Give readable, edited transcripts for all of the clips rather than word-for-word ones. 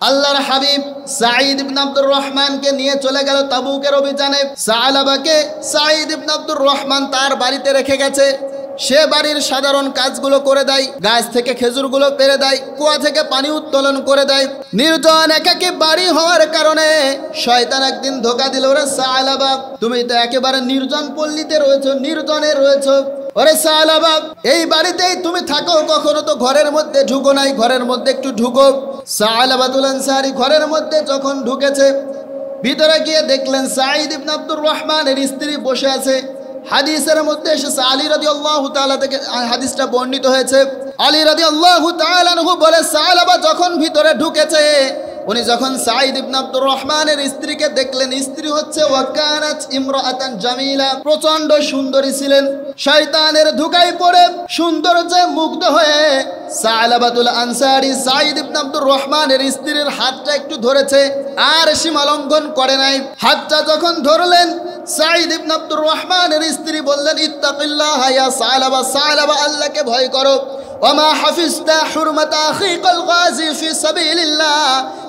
আল্লাহর হাবিব সাঈদ ইবনে আব্দুর রহমানকে নিয়ে চলে গেল তাবুকের অভিযানে। সালাবাকে সাঈদ ইবনে আব্দুর রহমান তার বাড়িতে রেখে গেছে। সে বাড়ির সাধারণ কাজগুলো করে দেয়, গাছ থেকে খেজুরগুলো পেড়ে দেয়, কুয়া থেকে পানি উত্তোলন করে দেয়। নির্জন একাকী বাড়ি হওয়ার কারণে শয়তান একদিন ধোঁকা দিল, ওরে সালাবা তুমি তো একেবারে নির্জন পল্লীতে রয়েছো, নির্জনে রয়েছো, ওরে সালাবা এই বাড়িতেই তুমি থাকো, কখনো তো ঘরের মধ্যে ঢুকো নাই, ঘরের মধ্যে একটু ঢুকো। সালাবাতুল আনসারী ঘরের মধ্যে যখন ঢুকেছে, ভিতরে গিয়ে দেখলেন সাঈদ ইবনে আব্দুর রহমানের স্ত্রী বসে আছে। হাদিসের মধ্যে এসেছে, আলী রাদিয়াল্লাহু তাআলা থেকে হাদিসটা বর্ণিত হয়েছে। আলী রাদিয়াল্লাহু তাআলা আনহু বলে, সালাবা যখন ভিতরে ঢুকেছে, উনি যখন সাঈদ ইবনে আব্দুর রহমানের স্ত্রীকে দেখলেন, স্ত্রী হচ্ছে ওয়াকানাত ইমরাআতান জামিলা, প্রচন্ড সুন্দরী ছিলেন। শয়তানের ধোঁকায় পড়ে সৌন্দর্যে মুগ্ধ হয়ে সালাবাতুল আনসারী সাঈদ ইবনে আব্দুর রহমানের স্ত্রীর হাতটা একটু ধরেছে, আর সীমা লঙ্ঘন করে নাই। হাতটা যখন ধরলেন, সাঈদ ইবনে আব্দুর রহমানের স্ত্রী বললেন, ইত্তাকিল্লাহ ইয়া সালাবা, সালাবা আল্লাহকে ভয় করো। ওমা হাফিজতা হুরমাতা আখিকাল গাজী ফি সাবিলিল্লাহ,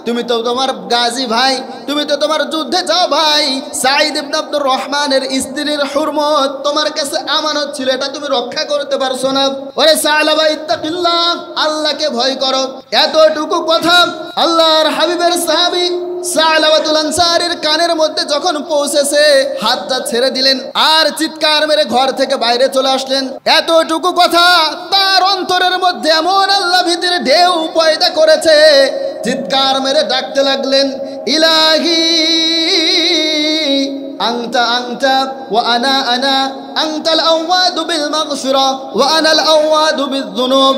তুমি তো তোমার গাজী ভাই, তুমি তো তোমার যুদ্ধে যাও ভাই, সাঈদ ইবনে আব্দুর রহমানের স্ত্রীর হুরমত তোমার কাছে আমানত ছিল, এটা তুমি রক্ষা করতে পারছো না। ওরে সালাবা ইত্তাকিল্লাহ, আল্লাহকে ভয় করো। এতটুকু কথা আল্লাহর হাবিবের সাহাবী সালাবাতুল আনসারীর কানের মধ্যে যখন পৌঁছেছে, হাতটা ছেড়ে দিলেন আর চিৎকার মেরে ঘর থেকে বাইরে চলে আসলেন। এতটুকু কথা তার অন্তরের মধ্যে এমন আল্লাহ ভীতির ঢেউ পয়দা করেছে, চিৎকার মেরে ডাকতে লাগলেন, ইলাহি আনতা আনতা ওয়া আনা আনা, আনতাল আওয়াদু বিল মাগফিরা ওয়া আনাল আওয়াদু বিয-যুনুব।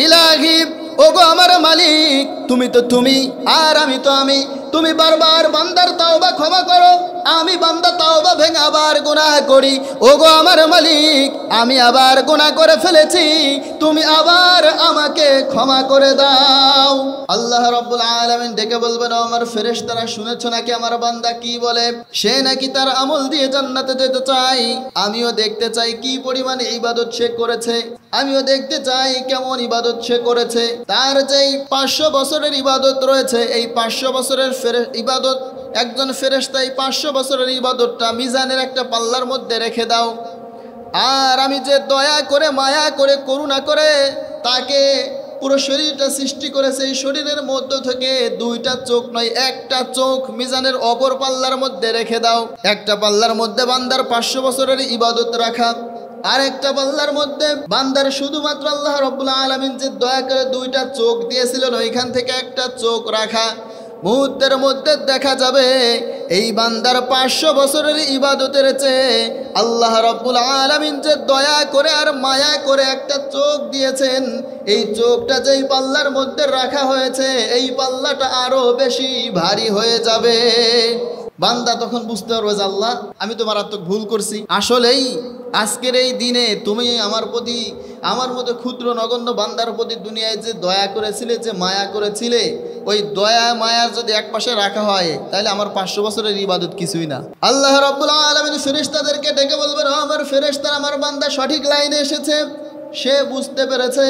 ইলাহি, ওগো আমার মালিক, তুমি তো তুমি আর আমি তো আমি। তুমি বারবার বান্দার তাওবা ক্ষমা করো, আমি বান্দা তাওবা ভেঙে আবার গুনাহ করি। ওগো আমার মালিক, আমি আবার গুনাহ করে ফেলেছি, তুমি আবার আমাকে ক্ষমা করে দাও। আল্লাহ রাব্বুল আলামিন ডেকে বলবেন, ও আমার ফেরেশতারা, শুনেছো নাকি আমার বান্দা কি বলে? সে নাকি তার আমল দিয়ে জান্নাতে যেতে চাই। আমিও দেখতে চাই কি পরিমাণে ইবাদত সে করেছে, আমিও দেখতে চাই কেমন ইবাদত সে করেছে। তার যেই 500 বছরের ইবাদত রয়েছে, এই 500 বছরের ইবাদত একজন ফেরেশতা, এই 500 বছরের ইবাদতটা মিজানের একটা পাল্লার মধ্যে রেখে দাও। আর আমি যে দয়া করে, মায়া করে, করুণা করে তাকে পুরো শরীরটা সৃষ্টি করেছে, এই শরীরের মধ্য থেকে 2টা চোখ নয়, একটা চোখ মিজানের অপর পাল্লার মধ্যে রেখে দাও। একটা পাল্লার মধ্যে বান্দার 500 বছরের ইবাদত রাখা, আর একটা পাল্লার মধ্যে বান্দার শুধুমাত্র আল্লাহ রাব্বুল আলামিন যে দয়া করে 2টা চোখ দিয়েছিলেন, ওইখান থেকে একটা চোখ রাখা। মুহূর্তের মধ্যে দেখা যাবে এই বান্দার 500 বছরের ইবাদতের চেয়ে আল্লাহ রাব্বুল আলামিন যে দয়া করে আর মায়া করে একটা চোখ দিয়েছেন, এই চোখটা যেই পাল্লার মধ্যে রাখা হয়েছে, এই পাল্লাটা আরো বেশি ভারী হয়ে যাবে। বান্দা তখন বুঝতে পারবে যে আল্লাহ, আমি তো মারাত্মক ভুল করছি। আসলেই আজকের এই দিনে তুমি আমার প্রতি, আমার মতো ক্ষুদ্র নগণ্য বান্দার প্রতি দুনিয়ায় যে দয়া করেছিলে, যে মায়া করেছিলে, ওই দয়া মায়ার যদি এক পাশে রাখা হয়, তাহলে আমার 500 বছরের ইবাদত কিছুই না। আল্লাহ রাব্বুল আলামিন ফেরেশতাদেরকে ডেকে বলবেন, ও আমার ফেরেশতারা, আমার বান্দা সঠিক লাইনে এসেছে, সে বুঝতে পেরেছে,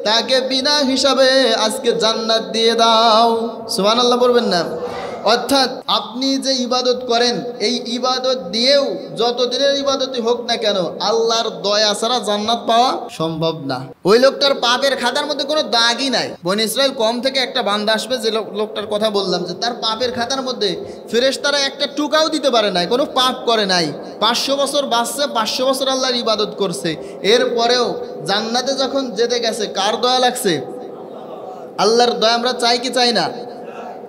তাকে বিনা হিসাবে আজকে জান্নাত দিয়ে দাও। সুবহানাল্লাহ বলবেন না? অর্থাৎ আপনি যে ইবাদত করেন, এই ইবাদত দিয়েও যত দিনের ইবাদতই হোক না কেন, আল্লাহর দয়া ছাড়া জান্নাত পাওয়া সম্ভব না। ওই লোকটার পাপের খাতার মধ্যে কোনো দাগই নাই। বনী ইসরাইল কম থেকে একটা বান্দা আসবে, যে লোকটার কথা বললাম, যে তার পাপের খাতার মধ্যে ফেরেশতারা একটা টুকাও দিতে পারে নাই, কোনো পাপ করে নাই। 500 বছর বাঁচছে, 500 বছর আল্লাহর ইবাদত করছে, এরপরেও জান্নাতে যখন যেতে গেছে, কার দয়া লাগছে? আল্লাহর দয়া। আমরা চাই কি চাই না?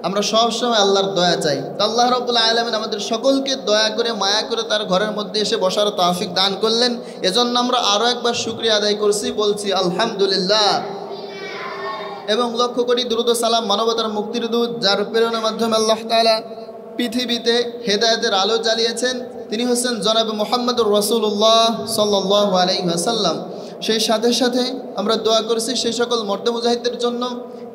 আমরা সবসময় আল্লাহর দয়া চাই। আল্লাহ রাব্বুল আলামিন আমাদের সকলকে দয়া করে, মায়া করে তার ঘরের মধ্যে এসে বসার তৌফিক দান করলেন। এজন্য আমরা আরও একবার শুকরিয়া আদায় করছি, বলছি আলহামদুলিল্লাহ। এবং লক্ষ কোটি দুরূদ ও সালাম মানবতার মুক্তির দূত, যার প্রেরণার মাধ্যমে আল্লাহ তাআলা পৃথিবীতে হেদায়েতের আলো জ্বালিয়েছেন, তিনি হচ্ছেন জনাবে মুহাম্মদুর রাসূলুল্লাহ সাল্লাল্লাহু আলাইহি ওয়াসাল্লাম। সেই সাথে সাথে আমরা দোয়া করছি সেই সকল মর্দে মুজাহিদদের জন্য,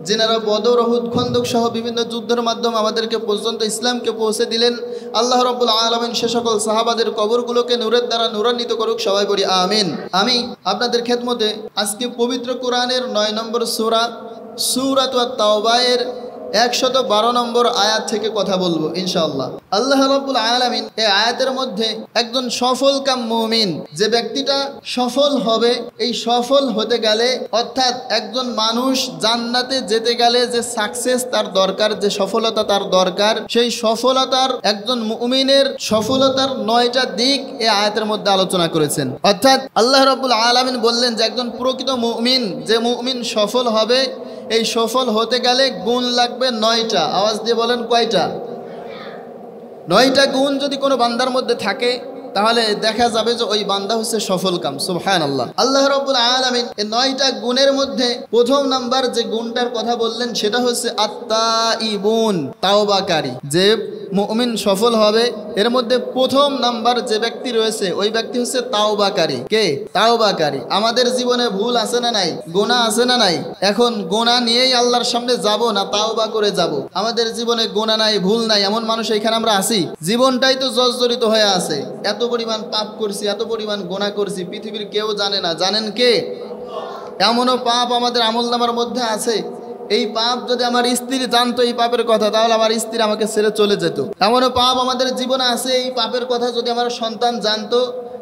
যেনারা বদর, উহুদ, খন্দক সহ বিভিন্ন যুদ্ধের মাধ্যমে আমাদেরকে পর্যন্ত ইসলামকে পৌঁছে দিলেন। আল্লাহ রাব্বুল আলামিন সে সকল সাহাবাদের কবরগুলোকে নূরের দ্বারা নূরান্বিত করুক, সবাই বলি আমিন। আমি আপনাদের খেদমতে আজকে পবিত্র কোরআনের 9 নম্বর সূরা, সূরাতুত তাওবায়ের 112 নম্বর আয়াত থেকে কথা বলবো ইনশাআল্লাহ। আল্লাহ রাব্বুল আলামিন এই আয়াতের মধ্যে একজন সফল কাম মুমিন, যে ব্যক্তিটা সফল হবে, এই সফল হতে গেলে অর্থাৎ একজন মানুষ জান্নাতে যেতে গেলে যে সাকসেস তার দরকার, যে সফলতা তার দরকার, সেই সফলতার একজন মুমিনের সফলতার 9টা দিক এই আয়াতের মধ্যে আলোচনা করেছেন। অর্থাৎ আল্লাহ রাব্বুল আলামিন বললেন যে একজন প্রকৃত মুমিন, যে মুমিন সফল হবে, এই সফল হতে গেলে গুণ লাগবে 9টা। আওয়াজ দিয়ে বলেন কয়টা? 9টা গুণ যদি কোনো বান্দার মধ্যে থাকে তাহলে দেখা যাবে যে ওই বান্দা হচ্ছে সফল কাম। সুবহানাল্লাহ। আল্লাহ রাব্বুল আলামিন এই 9টা গুণের মধ্যে প্রথম নাম্বার যে গুণটার কথা বললেন সেটা হচ্ছে আত-তাইবুন, তাওবাকারী। যে মুমিন সফল হবে এর মধ্যে প্রথম নাম্বার যে ব্যক্তি রয়েছে ওই ব্যক্তি হচ্ছে তাওবাকারী। কে? তাওবাকারী। আমাদের জীবনে ভুল আছে না নাই? গুনাহ আছে না নাই? এখন গুনাহ নিয়েই আল্লাহর সামনে যাব না তাওবা করে যাব? আমাদের জীবনে গুনাহ নাই, ভুল নাই, এমন মানুষ এখানে আমরা আছি? জীবনটাই তো জর্জরিত হয়ে আছে। এত পরিমাণ পাপ করছি, এত পরিমাণ গুনাহ করছি, পৃথিবীর কেউ জানে না। জানেন কে? এমনও পাপ আমাদের আমলনামার মধ্যে আছে, এই পাপ যদি আমার স্ত্রী জানতো এই পাপের কথা, তাহলে আমার স্ত্রী আমাকে ছেড়ে চলে যেত। এমনও পাপ আমাদের জীবনে আছে, এই পাপের কথা যদি আমার সন্তান জানতো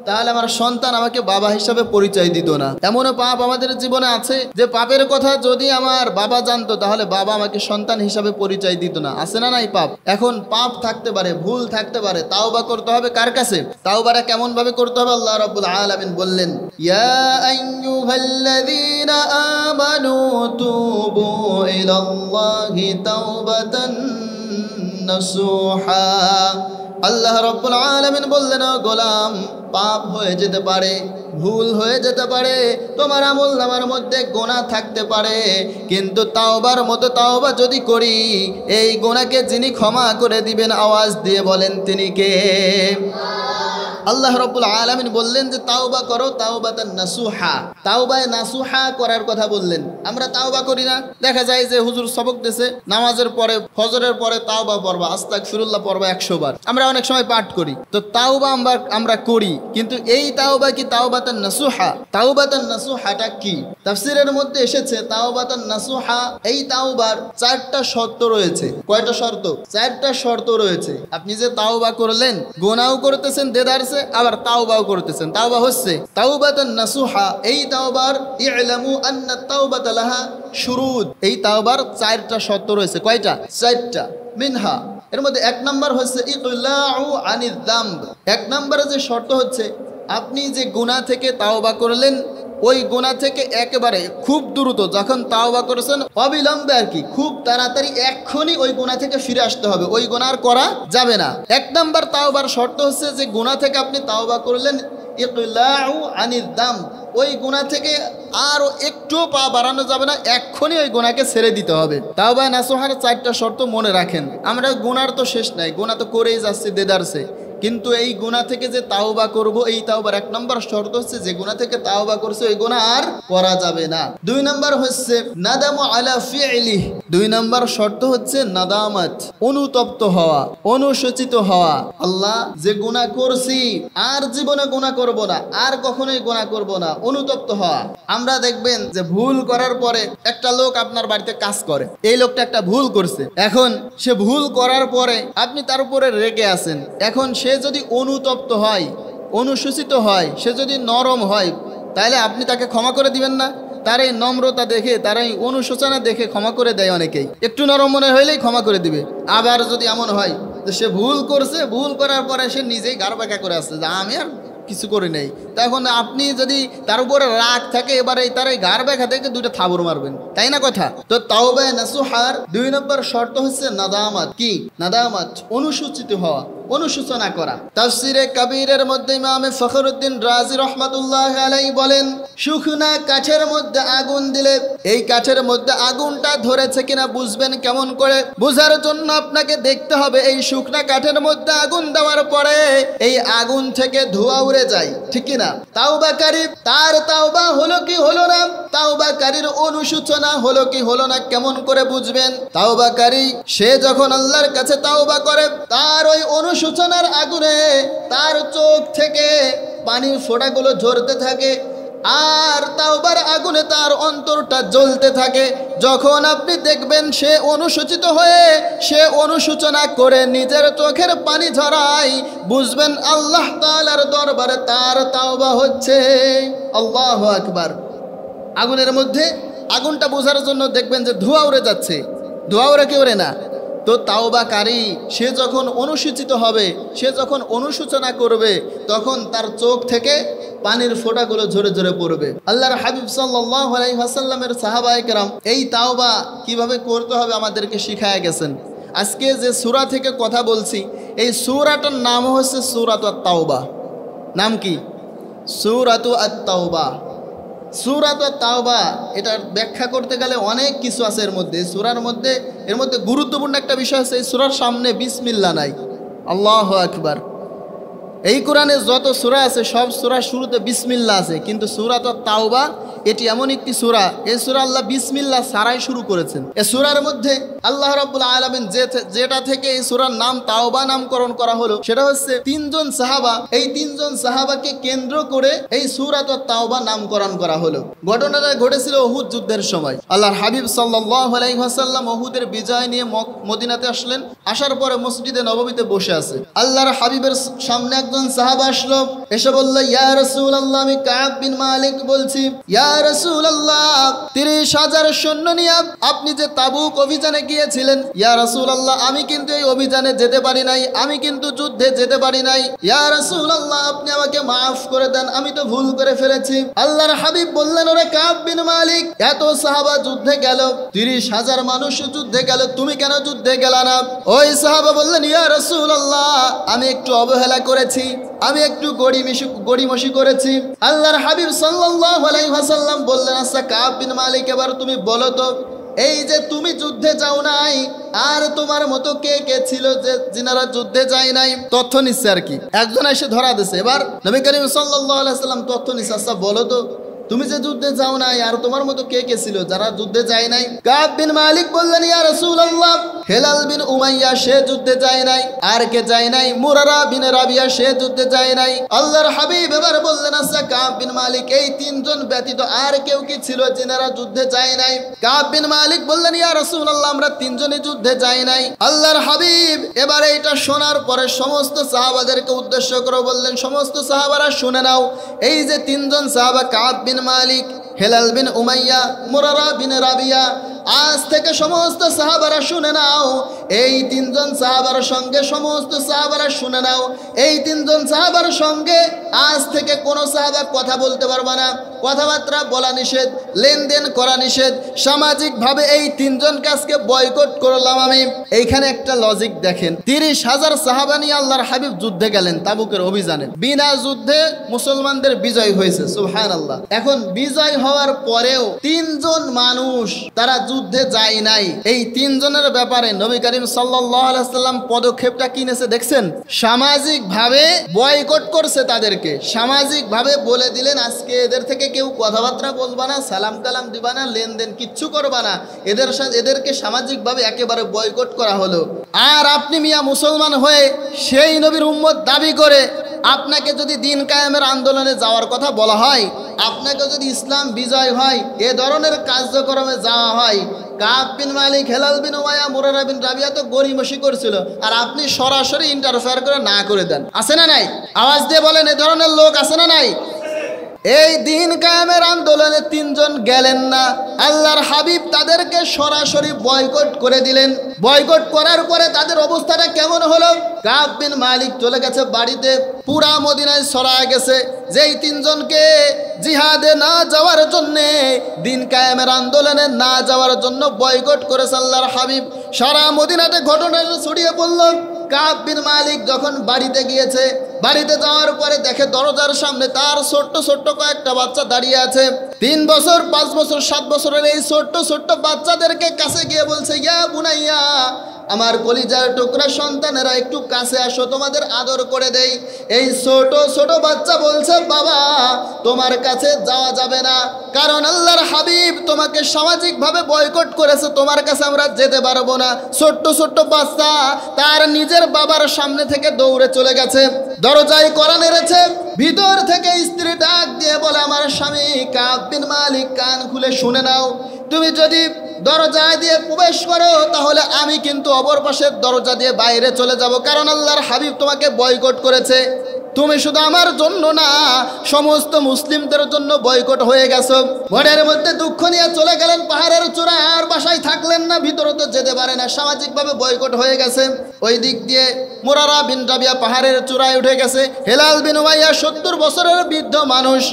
তাহলে আমার সন্তান আমাকে বাবা হিসাবে পরিচয় দিত না। এমনও পাপ আমাদের জীবনে আছে যে পাপের কথা যদি আমার বাবা জানতো তাহলে বাবা আমাকে সন্তান হিসাবে পরিচয় দিত না। আছে না নাই পাপ? এখন পাপ থাকতে পারে, ভুল থাকতে পারে, তাওবা করতে হবে কার কাছে? তাওবাটা কেমন ভাবে করতে হবে? আল্লাহ রাব্বুল আলামিন বললেন, ইয়া আইয়ুহাল্লাযীনা আমানু তুবু ইলাল্লাহি তাওবাতান নাসুহা। আল্লাহ রাব্বুল আলামিন বললেন, ও গোলাম, পাপ হয়ে যেতে পারে, ভুল হয়ে যেতে পারে, তোমার আমলনামার মধ্যে গুনাহ থাকতে পারে, কিন্তু তাওবার মতো তাওবা যদি করি, এই গুনাহকে যিনি ক্ষমা করে দিবেন, আওয়াজ দিয়ে বলেন তিনি কে? আল্লাহ রাব্বুল আলামিন বললেন যে তাওবা করো, তাওবাতান নাসুহা। তাওবায়ে নাসুহা করার কথা বললেন। আমরা তাওবা করি না। দেখা যায় যে হুজুর সবক দিয়েছে নামাজের পরে, ফজরের পরে তাওবা পড়বা, আস্তাগফিরুল্লাহ পড়বা 100 বার। আমরা অনেক সময় পাঠ করি, তো তাওবা আমরা করি, কিন্তু এই তাওবা কি তাওবাতান নাসুহা? তাওবাতান নাসুহাটা কি? তাফসীরের মধ্যে এসেছে তাওবাতান নাসুহা, এই তাওবার 4টা শর্ত রয়েছে। কয়টা শর্ত? 4টা শর্ত রয়েছে। আপনি যে তাওবা করলেন, গুনাহও করতেছেন দেদারসে, আবার তাওবাও করতেছেন, তাওবা হচ্ছে তাওবাতান নাসুহা। এই তাওবার ই'লামু আন্না তাওবাতা লাহা শুরুত, এই তাওবার 4টা শর্ত রয়েছে। কয়টা? 4টা। মিনহা, এর মধ্যে 1 নাম্বার হচ্ছে ইকলাউ আনিয যামব। 1 নম্বরে যে শর্ত হচ্ছে আপনি যে গুনাহ থেকে তাওবা করলেন, ওই গুনাহ থেকে একেবারে খুব দ্রুত যখন তাওবা করেছেন অবিলম্বে আর কি, খুব তাড়াতাড়ি এক্ষুনি ওই গুনাহ থেকে ফিরে আসতে হবে, ওই গুনাহ আর করা যাবে না। 1 নাম্বার তাওবার শর্ত হচ্ছে যে গুনাহ থেকে আপনি তাওবা করলেন, ইকলাউ আনিয যামব, ওই গুনাহ থেকে আরো একটু পা বাড়ানো যাবে না, এক্ষুনি ওই গুনাহকে ছেড়ে দিতে হবে। তাওবা নাসুহার 4টা শর্ত মনে রাখেন। আমরা গুনার তো শেষ নাই, গুনাহ তো করেই যাচ্ছি দেদারসে, কিন্তু এই গুনাহ থেকে যে তাওবা করব, এই তাওবার 1 নম্বর শর্ত হচ্ছে যে গুনাহ থেকে তাওবা করছে ওই গুনাহ আর করা যাবে না। 2 নম্বর হচ্ছে নাদামু আলা ফি'লি। 2 নম্বর শর্ত হচ্ছে নাদামাত, অনুতপ্ত হওয়া, অনুশোচিত হওয়া। আল্লাহ, যে গুনাহ করছি আর জীবনে গুনাহ করব না, আর কখনোই গুনাহ করব না, অনুতপ্ত হওয়া। আমরা দেখবেন যে ভুল করার পরে একটা লোক আপনার বাড়িতে কাজ করে, এই লোকটা একটা ভুল করছে, এখন সে ভুল করার পরে আপনি তার উপরে রেগে আছেন, এখন সে যদি অনুতপ্ত হয়, অনুশোচিত হয়, সে যদি নরম হয়, তাহলে আপনি তাকে ক্ষমা করে দিবেন না? তার এই নম্রতা দেখে, তার এই অনুশোচনা দেখে ক্ষমা করে দেয় অনেকেই, একটু নরম মনে হইলেই ক্ষমা করে দিবে। আবার যদি এমন হয় যে সে ভুল করছে, ভুল করার পরে সে নিজেই গাড় বাঁকা করে আসছে যে আমি আর কিছু করি নাই, তখন আপনি যদি তার উপরে রাগ থাকে, এবারে তার এই গাড় ব্যাখা থেকে 2টা থাবর মারবেন, তাই না কথা? তো তাওবা নাসুহার 2 নম্বর শর্ত হচ্ছে নাদামাত। কি? নাদামাত, অনুসূচিত হওয়া, অনুশোচনা করা। তাফসিরে কাবীরের মধ্যে ইমামে ফখরুদ্দিন রাজি রহমাতুল্লাহ আলাইহি বলেন, শুকনা কাঠের মধ্যে আগুন দিলে এই কাঠের মধ্যে আগুনটা ধরেছে কিনা বুঝবেন কেমন করে? বোঝার জন্য আপনাকে দেখতে হবে এই শুকনা কাঠের মধ্যে আগুন দেওয়ার পরে এই আগুন থেকে ধোঁয়া উড়ে যায়, ঠিক কিনা? তাওবাকারী তার তাওবা হলো কি হলো না, তাওবাকারীর অনুশোচনা হলো কি হলো না, কেমন করে বুঝবেন? তাওবাকারী সে যখন আল্লাহর কাছে তাওবা করে, তার ওই অনুশোচনার আগুনে তার চোখ থেকে পানির ফোঁটাগুলো ঝরতে থাকে, আর তাওবার আগুনে তার অন্তরটা জ্বলতে থাকে। যখন আপনি দেখবেন সে অনুশোচিত হয়ে সে অনুশোচনা করে নিজের চোখের পানি ঝরায়, বুঝবেন আল্লাহ তাআলার দরবারে তার তাওবা হচ্ছে। আল্লাহু আকবার। আগুনের মধ্যে আগুনটা বোঝার জন্য দেখবেন যে ধোঁয়া উড়ে যাচ্ছে, ধোঁয়া উড়ে কি ওড়ে না। তো তাওবাকারী সে যখন অনুসূচিত হবে, সে যখন অনুশোচনা করবে, তখন তার চোখ থেকে পানির ফোঁটাগুলো ঝরে ঝরে পড়বে। আল্লাহর হাবিব সাল্লাল্লাহু আলাইহি ওয়াসাল্লামের সাহাবায়ে কেরাম এই তাওবা কিভাবে করতে হবে আমাদেরকে শিখায়া গেছেন। আজকে যে সূরা থেকে কথা বলছি, এই সূরাটার নাম হচ্ছে সূরাতুত তাওবা। নাম কি? সূরাতুত তাওবা। সূরাতুত তাওবা এটার ব্যাখ্যা করতে গেলে অনেক কিছু আছে এর মধ্যে। সূরার মধ্যে এর মধ্যে গুরুত্বপূর্ণ একটা বিষয় আছে, এই সূরার সামনে বিসমিল্লাহ নাই। আল্লাহু আকবার। এই কোরআনে যত সূরা আছে সব সূরার শুরুতে বিসমিল্লাহ আছে, কিন্তু সূরাতুত তাওবা এটি এমন একটি সূরা, এই সূরা আল্লাহ বিসমিল্লাহ ছাড়াই শুরু করেছেন। এই সূরার মধ্যে আল্লাহ রাব্বুল আলামিন যেটা থেকে এই সূরার নাম তাওবা নামকরণ করা হলো সেটা হচ্ছে তিনজন সাহাবা। এই তিনজন সাহাবাকে কেন্দ্র করে এই সূরাতুত তাওবা নামকরণ করা হলো। ঘটনাটা ঘটেছিল উহুদ যুদ্ধের সময়। আল্লাহর হাবিব সাল্লাল্লাহু আলাইহি ওয়াসাল্লাম উহুদের বিজয় নিয়ে মদিনাতে আসলেন। আসার পরে মসজিদে নববীতে বসে আছে। আল্লাহর হাবিবের সামনে একজন সাহাবা আসলো, এসে বলল, ইয়া রাসূলুল্লাহ, আমি কাব বিন মালিক বলছি। ইয়া রাসূলুল্লাহ, ৩০,০০০ সৈন্য নিয়ে আপনি যে তাবুক অভিযানে গিয়েছিলেন, ইয়া রাসূলুল্লাহ, আমি কিন্তু এই অভিযানে যেতে পারি নাই, আমি কিন্তু যুদ্ধে যেতে পারি নাই। ইয়া রাসূলুল্লাহ, আপনি আমাকে মাফ করে দেন, আমি তো ভুল করে ফেলেছি। আল্লাহর হাবিব বললেন, ওরে কাব বিন মালিক, এত সাহাবা যুদ্ধে গেল, ৩০,০০০ মানুষ যুদ্ধে গেল, তুমি কেন যুদ্ধে গেলা না? ওই সাহাবা বললেন, ইয়া রাসূলুল্লাহ, আমি একটু অবহেলা করেছি, আমি একটু গড়িমসি করেছি। আল্লাহর হাবিব সাল্লাল্লাহু আলাইহি ওয়াসাল্লাম বললেন, আচ্ছা কাব বিন মালিক, এবার তুমি বলো তো, এই যে তুমি যুদ্ধে যাও নাই, আর তোমার মতো কে কে ছিল যে যিনারা যুদ্ধে যায় নাই? তথ্য নিচ্ছে আর কি, একজন এসে ধরা দিছে। এবার নবী করিম সাল্লাল্লাহু আলাইহি ওয়াসাল্লাম তথ্য নিচ্ছে, আচ্ছা বলো তো, তুমি যে যুদ্ধে যাও নাই আর তোমার মতো কে কে ছিল যারা যুদ্ধে যায় নাই? কাব বিন মালিক বললেন, ইয়া রাসূলুল্লাহ, হেলাল বিন উমাইয়া সে যুদ্ধে যায় নাই। আর কে যায় নাই? মুরারা বিন রাবিয়া সে যুদ্ধে যায় নাই। আল্লাহর হাবিব এবার বললেন, আচ্ছা কাব বিন মালিক, এই তিনজন ব্যতীত আর কেউ কি ছিল যিনারা যুদ্ধে যায় নাই? কাব বিন মালিক বললেন, ইয়া রাসূলুল্লাহ, আমরা তিনজনই যুদ্ধে যাই নাই। আল্লাহর হাবিব এবার এটা শোনার পরে সমস্ত সাহাবাদেরকে উদ্দেশ্য করে বললেন, সমস্ত সাহাবারা শুনে নাও, এই যে তিনজন সাহাবা কাব বিন মালিক, হেলাল বিন উমাইয়া, মুরারা বিন রাবিয়া, আজ থেকে সমস্ত সাহাবারা শুনে নাও, এই তিনজন সাহাবার সঙ্গে সমস্ত সাহাবারা শুনে নাও, এই তিনজন সাহাবার সঙ্গে আজ থেকে কোনো সাহাবা কথা বলতে পারবে না, কথাবার্তা বলা নিষেধ, লেনদেন করা নিষেধ, সামাজিকভাবে এই তিনজনকে আজকে বয়কট করলাম আমি। এইখানে একটা লজিক দেখেন, ৩০,০০০ সাহাবা নিয়ে আল্লাহর হাবিব যুদ্ধে গেলেন তাবুকের অভিযানে, বিনা যুদ্ধে মুসলমানদের বিজয় হয়েছে, সুবহানাল্লাহ। এখন বিজয় হওয়ার পরেও তিনজন মানুষ তারা যুদ্ধে যায় নাই। এই তিনজনের ব্যাপারে নবী করিম সাল্লাল্লাহু আলাইহি ওয়াসাল্লাম পদক্ষেপটা কি নিয়েছে দেখছেন? সামাজিকভাবে বয়কট করছে তাদেরকে, সামাজিকভাবে বলে দিলেন, আজকে এদের থেকে কেউ কথাবার্তা বলবা না, সালাম কালাম দিবা না, লেনদেন কিচ্ছু করবা না, এদেরকে সামাজিকভাবে একেবারে বয়কট করা হলো। আর আপনি মিয়া মুসলমান হয়ে সেই নবীর উম্মত দাবি করে আপনাকে যদি দিন কায়েমের আন্দোলনে যাওয়ার কথা বলা হয়, আপনাকে যদি ইসলাম বিজয় হয়, এ ধরনের কার্যক্রমে যাওয়া হয়, কাব বিন মালিক, হেলাল বিন উমাইয়া, মুরারা বিন রাবিয়া তো গরিমসি করছিল, আর আপনি সরাসরি ইন্টারফেয়ার করে না করে দেন, আছে না নাই? আওয়াজ দিয়ে বলেন, এ ধরনের লোক আছে না নাই? এই দিন কায়েমের আন্দোলনে তিনজন গেলেন না, আল্লাহর হাবিব তাদেরকে সরাসরি বয়কট করে দিলেন। বয়কট করার পরে তাদের অবস্থাটা কেমন হলো? কাব বিন মালিক চলে গেছে বাড়িতে, পুরা মদিনায় ছড়ায় গেছে যেই তিনজনকে জিহাদে না যাওয়ার জন্য, দিন কায়েমের আন্দোলনে না যাওয়ার জন্য বয়কট করেছে আল্লাহর হাবিব। সারা মদিনাতে ঘটনাটা ছড়িয়ে পড়ল। কাব বিন মালিক যখন বাড়িতে গিয়েছে, বাড়িতে যাওয়ার পরে দেখে দরজার সামনে তার ছোট্ট ছোট্ট কয়েকটা বাচ্চা দাঁড়িয়ে আছে। ৩ বছর, ৫ বছর, ৭ বছরের এই ছোট্ট ছোট্ট বাচ্চাদেরকে কাছে গিয়ে বলছে, ইয়া বুনাইয়া, আমার কলিজার টুকরা সন্তানেরা একটু কাছে আসো, তোমাদের আদর করে দেই। এই ছোট ছোট বাচ্চা বলছে বাবা তোমার কাছে যাওয়া যাবে না, কারণ আল্লাহর হাবিব তোমাকে সামাজিকভাবে বয়কট করেছে, তোমার কাছে আমরা যেতে পারবো না। ছোট্ট ছোট্ট বাচ্চা তার নিজের বাবার সামনে থেকে দৌড়ে চলে গেছে, দরজায় কড়া নেড়েছে। ভিতর থেকে স্ত্রী ডাক দিয়ে বলে আমার স্বামী কাব বিন মালিক, কান খুলে শুনে নাও, তুমি যদি দরজা দিয়ে প্রবেশ করো তাহলে আমি কিন্তু অপর পাশের দরজা দিয়ে বাইরে চলে যাব, কারণ আল্লাহর হাবিব তোমাকে বয়কট করেছে। তুমি শুধু আমার জন্য না, সমস্ত মুসলিমদের জন্য বয়কট হয়ে গেছো। মনের মধ্যে দুঃখ নিয়ে চলে গেলেন পাহাড়ের চূড়ায়, আর বাসায় থাকলেন না, ভিতরে তো যেতে পারে না, সামাজিকভাবে বয়কট হয়ে গেছে। ওই দিক দিয়ে মুরারা বিন রাবিয়া পাহাড়ের চূড়ায় উঠে গেছে। হেলাল বিন উমাইয়া 70 বছরের বৃদ্ধ মানুষ।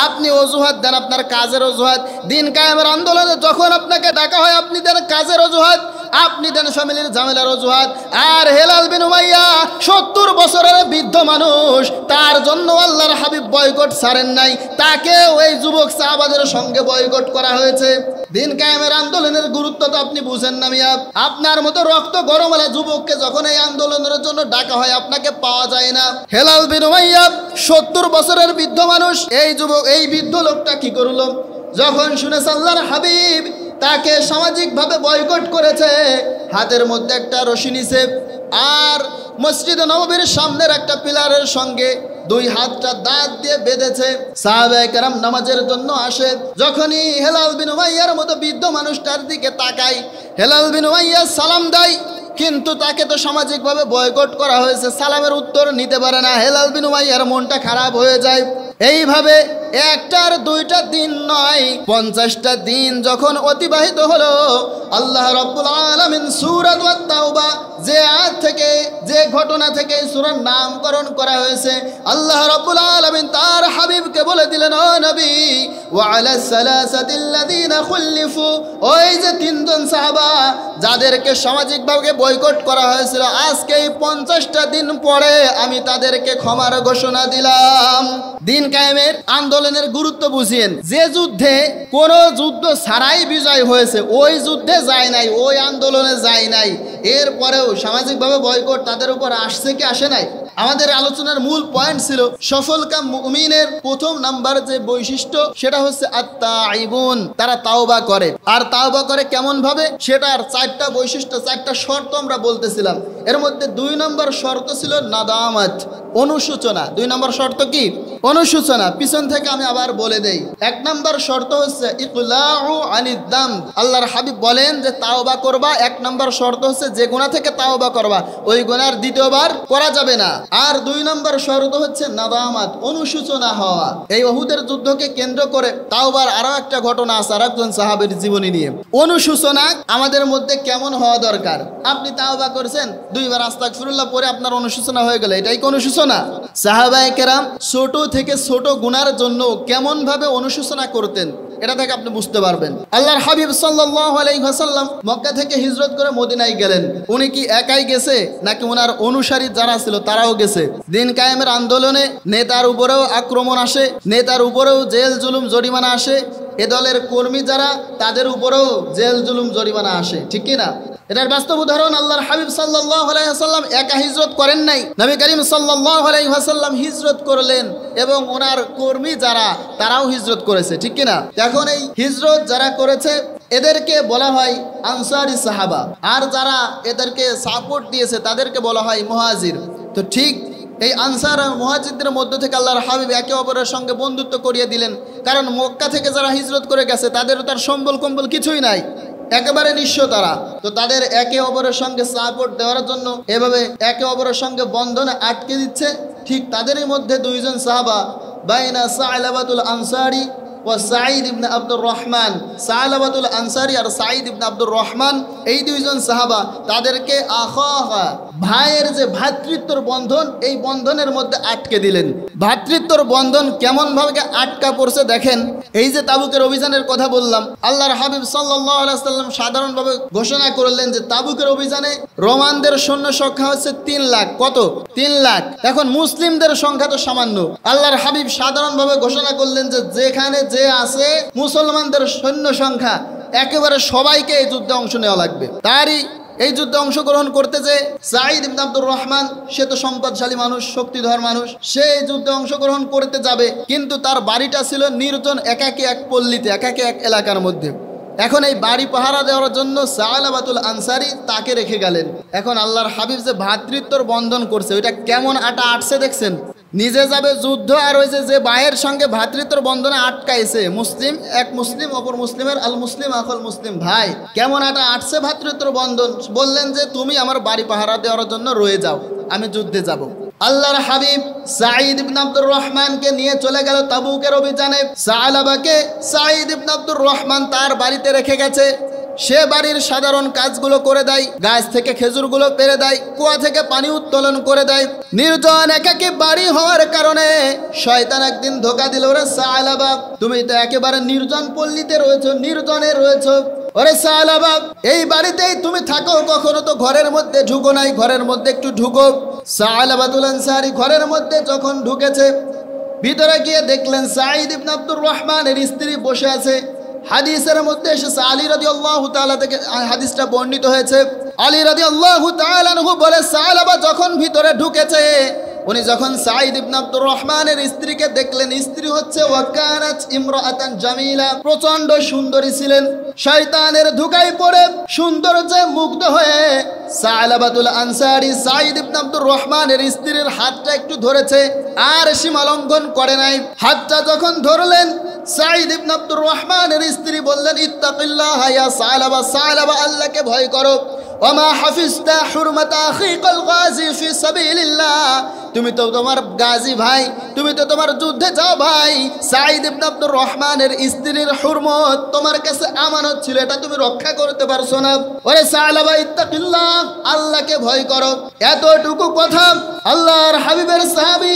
আপনি অজুহাত দেন, আপনার কাজের অজুহাত। দিন কায়েমের আন্দোলনে যখন আপনাকে ডাকা হয় আপনি দেন কাজের অজুহাত, আপনি দেন ফ্যামিলির ঝামেলার অজুহাত। আর হেলাল বিন উমাইয়া 70 বছরের বৃদ্ধ মানুষ, তার জন্য আল্লাহর হাবিব বয়কট ছাড়েন নাই, তাকে ওই যুবক সাহাবাদের সঙ্গে বয়কট করা হয়েছে। দিন কায়েমের আন্দোলনের গুরুত্ব তো আপনি বুঝেন না মিয়া। আপনার মতো রক্ত গরমওয়ালা যুবককে যখন এই আন্দোলনের জন্য ডাকা হয় আপনাকে পাওয়া যায় না। হেলাল বিন উমাইয়া 70 বছরের বৃদ্ধ মানুষ। এই বৃদ্ধ লোকটা কি করলো, যখন শুনেছে আল্লাহর হাবিব তাকে সামাজিকভাবে বয়কট করেছে, হাতের মধ্যে একটা রশি নিছে আর মসজিদে নববীর সামনের একটা পিলারের সঙ্গে 2 হাতটা দাঁত দিয়ে বেঁধেছে। সাহাবায়ে কেরাম নামাজের জন্য আসে, যখনই হেলাল বিন উমাইয়ার মতো বৃদ্ধ মানুষটার দিকে তাকায়, হেলাল বিন উমাইয়া সালাম দেয়, কিন্তু তাকে তো সামাজিকভাবে বয়কট করা হয়েছে, সালামের উত্তর নিতে পারে না। হেলাল বিন উমাইয়ার মনটা খারাপ হয়ে যায়। এইভাবে একটার 2টা দিন নয়, 50টা দিন যখন অতিবাহিত হলো, আল্লাহ রাব্বুল আলামিন সূরা আত-তাওবা যে আয়াত থেকে, যে ঘটনা থেকে সূরার নামকরণ করা হয়েছে, আল্লাহ রাব্বুল আলামিন তার হাবিবকে বলে দিলেন ও নবী ওয়া আলা সালাসাতিল্লাযিনা খুল্লিফু, ওই যে 3 জন সাহাবা যাদেরকে সামাজিকভাবে বয়কট করা হয়েছিল, আজকে এই 50টা দিন পরে আমি তাদেরকে ক্ষমার ঘোষণা দিলাম। দিন কায়েমের আন্দোলনের গুরুত্ব বুঝিয়েন। যে যুদ্ধে কোনো যুদ্ধ ছাড়াই বিজয় হয়েছে ওই যুদ্ধে যায় নাই, ওই আন্দোলনে যায় নাই, এরপরেও সামাজিকভাবে বয়কট তাদের উপর আসছে কি আসে নাই? আমাদের আলোচনার মূল পয়েন্ট ছিল সফলকাম মুমিনের প্রথম নাম্বার যে বৈশিষ্ট্য সেটা হচ্ছে আত-তাইবুন, তারা তাওবা করে। আর তাওবা করে কেমন ভাবে, সেটার 4টা বৈশিষ্ট্য, 4টা শর্ত আমরা বলতেছিলাম। এর মধ্যে 2 নম্বর শর্ত ছিল নাদামাত, অনুশোচনা। 2 নম্বর শর্ত কি? অনুশোচনা। পিছন থেকে আমি আবার বলে দেই। 1 নম্বর শর্ত হচ্ছে ইকলাউ আনিদ দাম। আল্লাহর হাবিব বলেন যে তাওবা করবা, 1 নম্বর শর্ত হচ্ছে যে গুনাহ থেকে তাওবা করবা ওই গুনার দ্বিতীয়বার করা যাবে না। আর 2 নম্বর শর্ত হচ্ছে নাদামাত, অনুশোচনা হওয়া। এই উহুদের যুদ্ধকে কেন্দ্র করে তাওবার আরো একটা ঘটনা আছে আরেকজন সাহাবীর জীবনী নিয়ে। অনুশোচনা আমাদের মধ্যে কেমন হওয়া দরকার? আপনি তাওবা করছেন, 2 বার আস্তাগফিরুল্লাহ পরে আপনার অনুশোচনা হয়ে গেল, এটাই কি অনুশোচনা? সাহাবায়ে কেরাম ছোট থেকে ছোট গুনার জন্য কেমন ভাবে অনুশোচনা করতেন এটা থেকে আপনি বুঝতে পারবেন। আল্লাহর হাবিব সাল্লাল্লাহু আলাইহি ওয়াসাল্লাম মক্কা থেকে হিজরত করে মদিনায় গেলেন। উনি কি একাই গেছে নাকি ওনার অনুসারী যারা ছিল তারাও গেছে? দিন কায়েমের আন্দোলনে নেতার উপরেও আক্রমণ আসে, নেতার উপরেও জেল জুলুম জরিমানা আসে, এ দলের কর্মী যারা তাদের উপরেও জেল জুলুম জরিমানা আসে, ঠিক কি না? এটার বাস্তব উদাহরণ আল্লাহর হাবিব সাল্লাল্লাহু আলাইহি ওয়াসাল্লাম একা হিজরত করেন নাই, নবী করিম সাল্লাল্লাহু আলাইহি ওয়াসাল্লাম হিজরত করলেন এবং ওনার কর্মী যারা তারাও হিজরত করেছে, ঠিক কি না? এখন এই হিজরত যারা করেছে এদেরকে বলা হয় আনসারী সাহাবা, আর যারা এদেরকে সাপোর্ট দিয়েছে তাদেরকে বলা হয় মুহাজির। তো ঠিক এই আনসার আর মুহাজিরদের মধ্য থেকে আল্লাহর হাবিব একে অপরের সঙ্গে বন্ধুত্ব করিয়ে দিলেন, কারণ মক্কা থেকে যারা হিজরত করে গেছে তাদেরও তার সম্বল কম্বল কিছুই নাই, একেবারে নিঃস্ব তারা। তো তাদের একে অপরের সঙ্গে সাপোর্ট দেওয়ার জন্য এভাবে একে অপরের সঙ্গে বন্ধনে আটকে দিচ্ছে। ঠিক তাদেরই মধ্যে 2 জন সাহাবা, বাইনা সালাবাতুল আনসারি ও সাঈদ ইবনে আব্দুর রহমান, সালাবাতুল আনসারি আর সাঈদ ইবনে আব্দুর রহমান, এই 2 জন সাহাবা তাদেরকে আখাহা, ভাইয়ের যে ভ্রাতৃত্বর বন্ধন, এই বন্ধনের মধ্যে আটকে দিলেন। ভ্রাতৃত্বর বন্ধন কেমন ভাবে আটকা পড়ছে দেখেন। এই যে তাবুকের অভিযানের কথা বললাম, আল্লাহর হাবিব সাল্লাল্লাহু আলাইহি ওয়াসাল্লাম সাধারণভাবে ঘোষণা করলেন যে তাবুকের অভিযানে রোমানদের সৈন্য সংখ্যা হচ্ছে 3 লাখ। কত? 3 লাখ। এখন মুসলিমদের সংখ্যা তো সামান্য। আল্লাহর হাবিব সাধারণভাবে ঘোষণা করলেন যে যেখানে যে আছে মুসলমানদের সৈন্য সংখ্যা একেবারে সবাইকে এই যুদ্ধে অংশ নেওয়া লাগবে। তারই এই যুদ্ধে অংশগ্রহণ করতে যে সাঈদ ইবনে আব্দুর রহমান, সে তো সম্পদশালী মানুষ, শক্তিধর মানুষ, সে এই যুদ্ধে অংশগ্রহণ করতে যাবে, কিন্তু তার বাড়িটা ছিল নির্জন একাকী এক পল্লীতে, একাকী এক এলাকার মধ্যে। এখন এই বাড়ি পাহারা দেওয়ার জন্য সালাবাতুল আনসারী তাকে রেখে গেলেন। এখন আল্লাহর হাবিব যে ভ্রাতৃত্বর বন্ধন করছে, ওইটা কেমন আটা আটছে দেখছেন। নিজে যাবে যুদ্ধ, আর ওই যে ভাইয়ের সঙ্গে ভ্রাতৃত্বর বন্ধনে আটকাইছে, মুসলিম এক মুসলিম অপর মুসলিমের আল মুসলিম আখল মুসলিম ভাই, কেমন আটা আটছে ভ্রাতৃত্বর বন্ধন। বললেন যে তুমি আমার বাড়ি পাহারা দেওয়ার জন্য রয়ে যাও, আমি যুদ্ধে যাব। আল্লাহর হাবিব সাঈদ ইবনে আব্দুর রহমানকে নিয়ে চলে গেল তাবুকের অভিযানে। সালাবাকে সাঈদ ইবনে আব্দুর রহমান তার বাড়িতে রেখে গেছে। সে বাড়ির সাধারণ কাজগুলো করে দেয়, গাছ থেকে খেজুরগুলো পেরে দেয়, কুয়া থেকে পানি উত্তোলন করে দেয়। নির্জন একাকী বাড়ি হওয়ার কারণে শয়তান একদিন ধোঁকা দিল, ওরে সালাবা তুমি তো একেবারে নির্জন পল্লীতে রয়েছো, নির্জনে রয়েছো, ওরে সালাবা এই বাড়িতেই তুমি থাকো, কখনো তো ঘরের মধ্যে ঢুকো নাই, ঘরের মধ্যে একটু ঢুকো। সালাবাতুল আনসারী ঘরের মধ্যে যখন ঢুকেছে, ভিতরে গিয়ে দেখলেন সাঈদ ইবনে আব্দুর রহমানের স্ত্রী বসে আছে। হাদিসের মধ্যে এসেছে, আলী রাদিয়াল্লাহু তাআলা থেকে হাদিসটা বর্ণিত হয়েছে। আলী রাদিয়াল্লাহু তাআলা আনহু বলে, সালাবা যখন ভিতরে ঢুকেছে, উনি যখন সাঈদ ইবনে আব্দুর রহমানের স্ত্রীকে দেখলেন, স্ত্রী হচ্ছে ওয়াকানাত ইমরাআতান জামিলা, প্রচন্ড সুন্দরী ছিলেন। শয়তানের ধোঁকায় পড়ে সৌন্দর্যে মুগ্ধ হয়ে সালাবাতুল আনসারী সাঈদ ইবনে আব্দুর রহমানের স্ত্রীর হাতটা একটু ধরেছে, আর সীমা লঙ্ঘন করে নাই। হাতটা যখন ধরলেন, সাঈদ ইবনে আব্দুর রহমানের স্ত্রী বললেন, ইত্তাকিল্লাহ ইয়া সালাবা, সালাবা আল্লাহকে ভয় করো। ওমা হাফিজতা হুরমাতা আখিকাল গাজী ফি সাবিলিল্লাহ, তুমি তো তোমার গাজী ভাই, তুমি তো তোমার যুদ্ধে যাও ভাই, সাঈদ ইবনে আব্দুর রহমানের স্ত্রীর হুরমত তোমার কাছে আমানত ছিল, এটা তুমি রক্ষা করতে পারছো না। ওরে সালাবা ইত্তাকিল্লাহ, আল্লাহকে ভয় করো। এতটুকু কথা আল্লাহর হাবিবের সাহাবী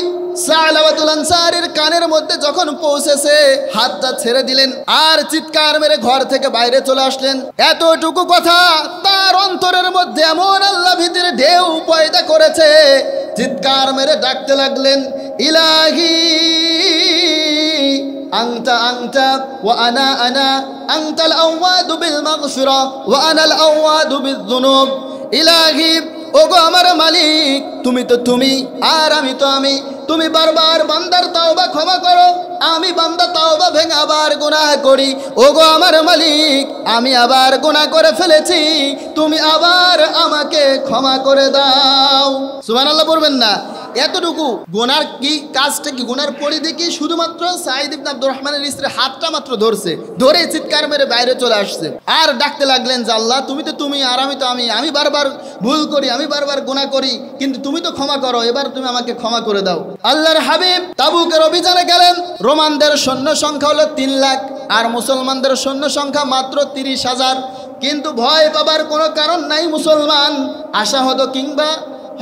সালাবাতুল আনসারীর কানের মধ্যে যখন পৌঁছেছে, হাতটা ছেড়ে দিলেন আর চিৎকার মেরে ঘর থেকে বাইরে চলে আসলেন। এতটুকু কথা তার অন্তরের মধ্যে এমন আল্লাহ ভীতির ঢেউ পয়দা করেছে, চিৎকার মেরে ডাকতে লাগলেন, ইলাহি আনতা আনতা ওয়া আনা আনা, আনতাল আওয়াদু বিল মাগফিরা ওয়া আনাল আওয়াদু বিয-যুনুব। ইলাহি, ওগো আমার মালিক, তুমি তো তুমি আর আমি তো আমি। তুমি বারবার বান্দার তাওবা ক্ষমা করো, আমি বান্দা তাওবা ভেঙে আবার গুনাহ করি। ওগো আমার মালিক, আমি আবার গুনাহ করে ফেলেছি, তুমি আবার আমাকে ক্ষমা করে দাও। সুবহানাল্লাহ বলবেন না? এতটুকু গুনার কি কাজটা কি, গুনার পরিধি কি, শুধুমাত্র সাঈদ ইবনে আব্দুর রহমানের স্ত্রী হাতটা মাত্র ধরছে, ধরে চিৎকার মেরে বাইরে চলে আসছে আর ডাকতে লাগলেন যে আল্লাহ তুমি তো তুমি আর আমি তো আমি, আমি বারবার ভুল করি, আমি বারবার গুনাহ করি, কিন্তু তুমি তো ক্ষমা করো, এবার তুমি আমাকে ক্ষমা করে দাও। আল্লাহর হাবিব তাবুকের অভিযানে গেলেন। রোমানদের সৈন্য সংখ্যা হলো 3 লাখ আর মুসলমানদের সৈন্য সংখ্যা মাত্র 30,000। কিন্তু ভয় পাবার কোনো কারণ নাই মুসলমান, আশাহত কিংবা